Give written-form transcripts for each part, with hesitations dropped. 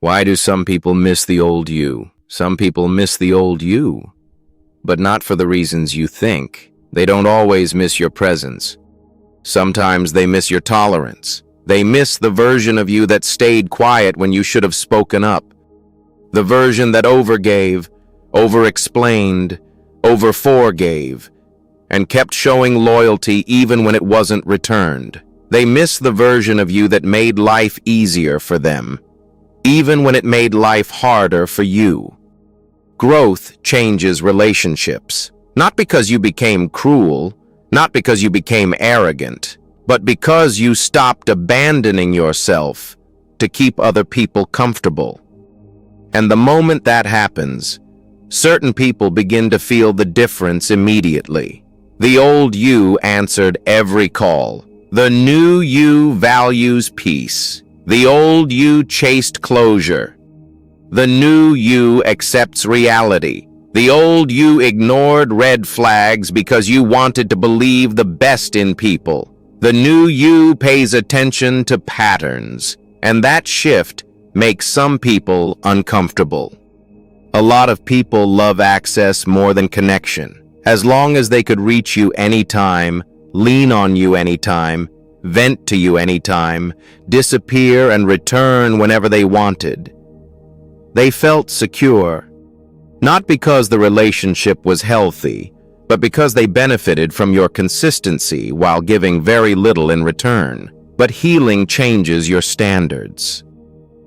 Why do some people miss the old you? Some people miss the old you, but not for the reasons you think. They don't always miss your presence. Sometimes they miss your tolerance. They miss the version of you that stayed quiet when you should have spoken up. The version that overgave, over-explained, over-forgave, and kept showing loyalty even when it wasn't returned. They miss the version of you that made life easier for them, even when it made life harder for you. Growth changes relationships, not because you became cruel, not because you became arrogant, but because you stopped abandoning yourself to keep other people comfortable. And the moment that happens, certain people begin to feel the difference immediately. The old you answered every call. The new you values peace. The old you chased closure. The new you accepts reality. The old you ignored red flags because you wanted to believe the best in people. The new you pays attention to patterns, and that shift makes some people uncomfortable. A lot of people love access more than connection. As long as they could reach you anytime, lean on you anytime, vent to you anytime, disappear and return whenever they wanted. They felt secure, not because the relationship was healthy, but because they benefited from your consistency while giving very little in return. But healing changes your standards.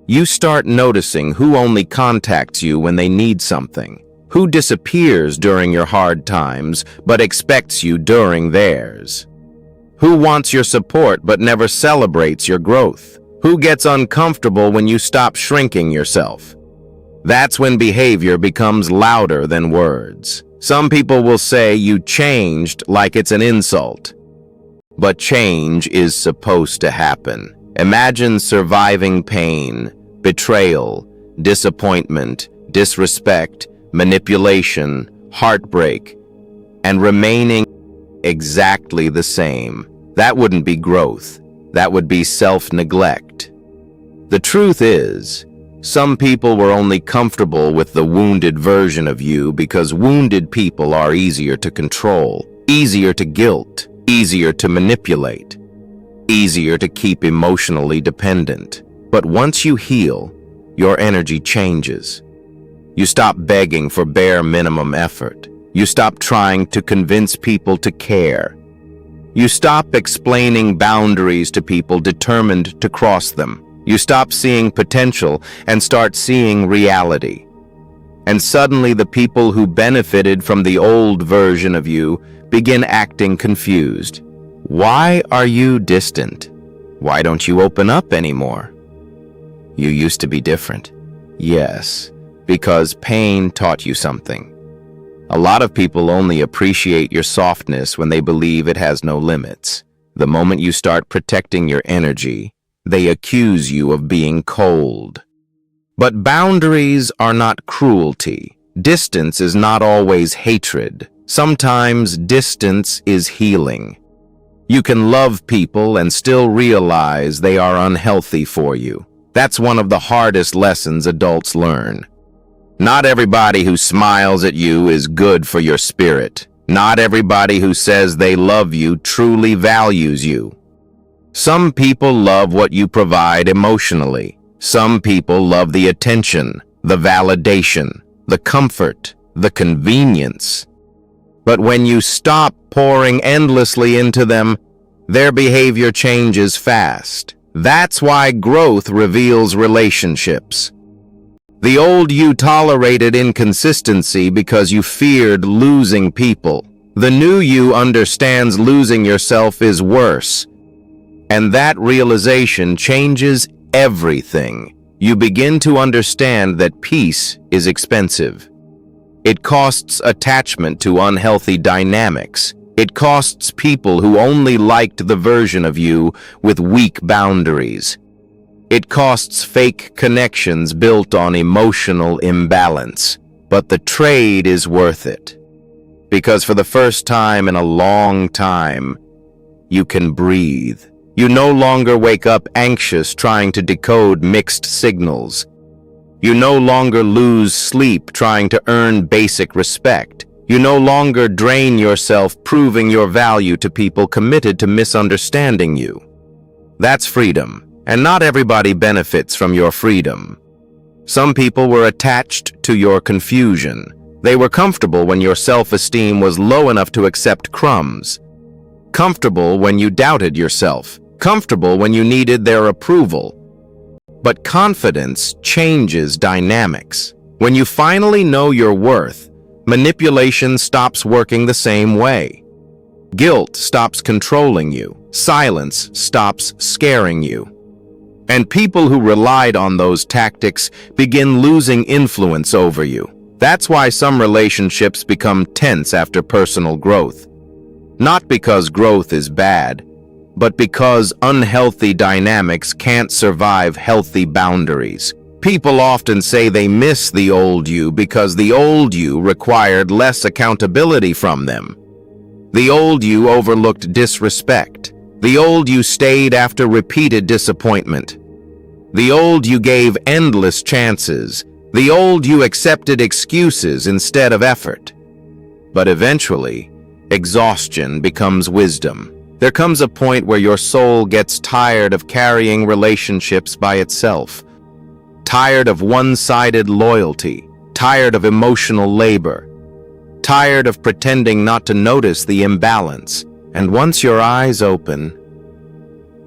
You start noticing who only contacts you when they need something, who disappears during your hard times but expects you during theirs, who wants your support but never celebrates your growth, who gets uncomfortable when you stop shrinking yourself. That's when behavior becomes louder than words. Some people will say you changed like it's an insult. But change is supposed to happen. Imagine surviving pain, betrayal, disappointment, disrespect, manipulation, heartbreak, and remaining exactly the same. That wouldn't be growth. That would be self-neglect. The truth is, some people were only comfortable with the wounded version of you because wounded people are easier to control, easier to guilt, easier to manipulate, easier to keep emotionally dependent. But once you heal, your energy changes. You stop begging for bare minimum effort. You stop trying to convince people to care. You stop explaining boundaries to people determined to cross them. You stop seeing potential and start seeing reality. And suddenly the people who benefited from the old version of you begin acting confused. Why are you distant? Why don't you open up anymore? You used to be different. Yes, because pain taught you something. A lot of people only appreciate your softness when they believe it has no limits. The moment you start protecting your energy, they accuse you of being cold. But boundaries are not cruelty. Distance is not always hatred. Sometimes distance is healing. You can love people and still realize they are unhealthy for you. That's one of the hardest lessons adults learn. Not everybody who smiles at you is good for your spirit. Not everybody who says they love you truly values you. Some people love what you provide emotionally. Some people love the attention, the validation, the comfort, the convenience. But when you stop pouring endlessly into them, their behavior changes fast. That's why growth reveals relationships. The old you tolerated inconsistency because you feared losing people. The new you understands losing yourself is worse. And that realization changes everything. You begin to understand that peace is expensive. It costs attachment to unhealthy dynamics. It costs people who only liked the version of you with weak boundaries. It costs fake connections built on emotional imbalance. But the trade is worth it. Because for the first time in a long time, you can breathe. You no longer wake up anxious trying to decode mixed signals. You no longer lose sleep trying to earn basic respect. You no longer drain yourself proving your value to people committed to misunderstanding you. That's freedom, and not everybody benefits from your freedom. Some people were attached to your confusion. They were comfortable when your self-esteem was low enough to accept crumbs. Comfortable when you doubted yourself. Comfortable when you needed their approval. But confidence changes dynamics. When you finally know your worth, manipulation stops working the same way. Guilt stops controlling you. Silence stops scaring you. And people who relied on those tactics begin losing influence over you. That's why some relationships become tense after personal growth. Not because growth is bad, but because unhealthy dynamics can't survive healthy boundaries. People often say they miss the old you because the old you required less accountability from them. The old you overlooked disrespect. The old you stayed after repeated disappointment. The old you gave endless chances. The old you accepted excuses instead of effort. But eventually, exhaustion becomes wisdom. There comes a point where your soul gets tired of carrying relationships by itself. Tired of one-sided loyalty. Tired of emotional labor. Tired of pretending not to notice the imbalance. And once your eyes open,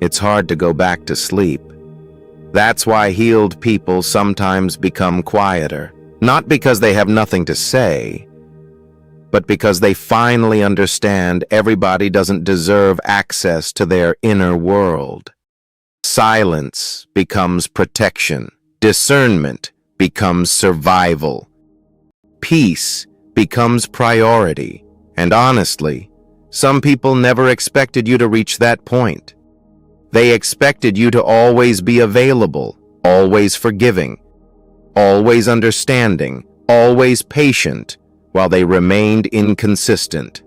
it's hard to go back to sleep. That's why healed people sometimes become quieter, not because they have nothing to say, but because they finally understand everybody doesn't deserve access to their inner world. Silence becomes protection. Discernment becomes survival. Peace becomes priority. And honestly, some people never expected you to reach that point. They expected you to always be available, always forgiving, always understanding, always patient, while they remained inconsistent.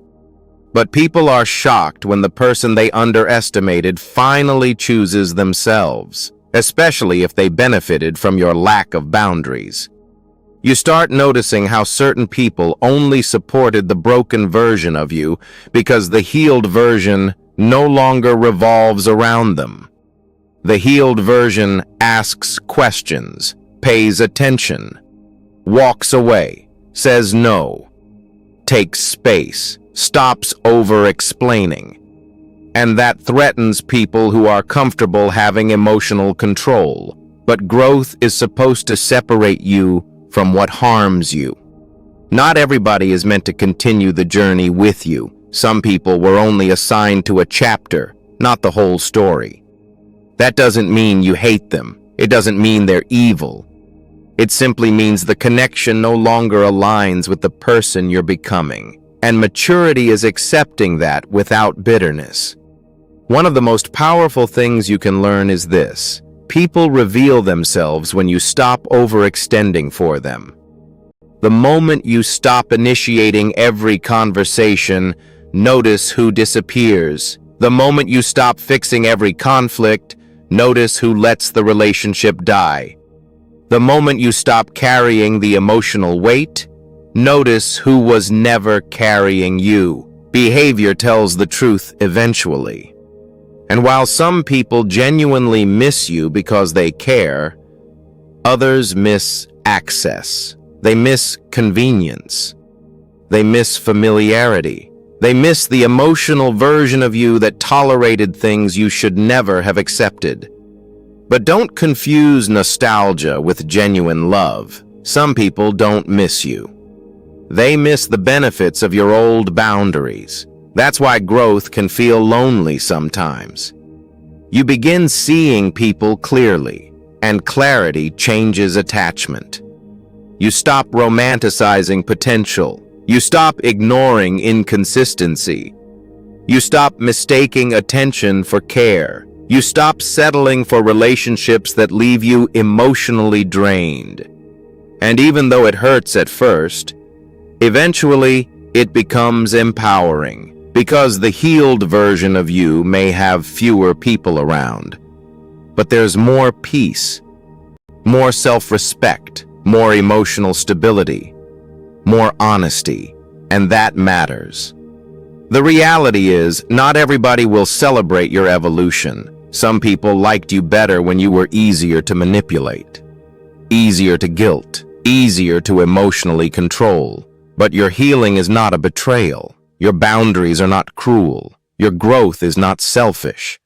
But people are shocked when the person they underestimated finally chooses themselves, especially if they benefited from your lack of boundaries. You start noticing how certain people only supported the broken version of you because the healed version no longer revolves around them. The healed version asks questions, pays attention, walks away, says no, takes space, stops over-explaining. And that threatens people who are comfortable having emotional control. But growth is supposed to separate you from what harms you. Not everybody is meant to continue the journey with you. Some people were only assigned to a chapter, not the whole story. That doesn't mean you hate them. It doesn't mean they're evil. It simply means the connection no longer aligns with the person you're becoming. And maturity is accepting that without bitterness. One of the most powerful things you can learn is this: people reveal themselves when you stop overextending for them. The moment you stop initiating every conversation, notice who disappears. The moment you stop fixing every conflict, notice who lets the relationship die. The moment you stop carrying the emotional weight, notice who was never carrying you. Behavior tells the truth eventually. And while some people genuinely miss you because they care, others miss access. They miss convenience. They miss familiarity. They miss the emotional version of you that tolerated things you should never have accepted. But don't confuse nostalgia with genuine love. Some people don't miss you. They miss the benefits of your old boundaries. That's why growth can feel lonely sometimes. You begin seeing people clearly, and clarity changes attachment. You stop romanticizing potential. You stop ignoring inconsistency. You stop mistaking attention for care. You stop settling for relationships that leave you emotionally drained. And even though it hurts at first, eventually it becomes empowering, because the healed version of you may have fewer people around. But there's more peace, more self-respect, more emotional stability, more honesty, and that matters. The reality is, not everybody will celebrate your evolution. Some people liked you better when you were easier to manipulate, easier to guilt, easier to emotionally control. But your healing is not a betrayal. Your boundaries are not cruel. Your growth is not selfish.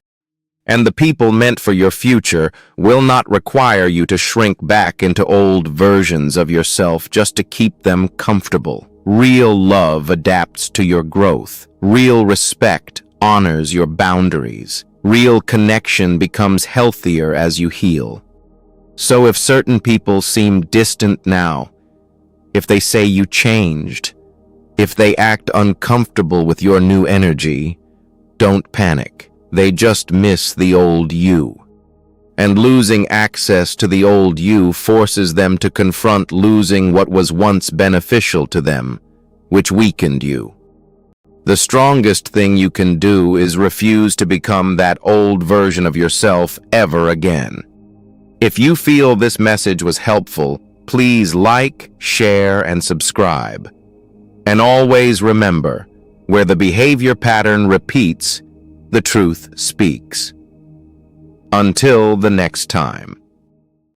And the people meant for your future will not require you to shrink back into old versions of yourself just to keep them comfortable. Real love adapts to your growth. Real respect honors your boundaries. Real connection becomes healthier as you heal. So if certain people seem distant now, if they say you changed, if they act uncomfortable with your new energy, don't panic. They just miss the old you. And losing access to the old you forces them to confront losing what was once beneficial to them, which weakened you. The strongest thing you can do is refuse to become that old version of yourself ever again. If you feel this message was helpful, please like, share, and subscribe. And always remember, where the behavior pattern repeats, the truth speaks. Until the next time.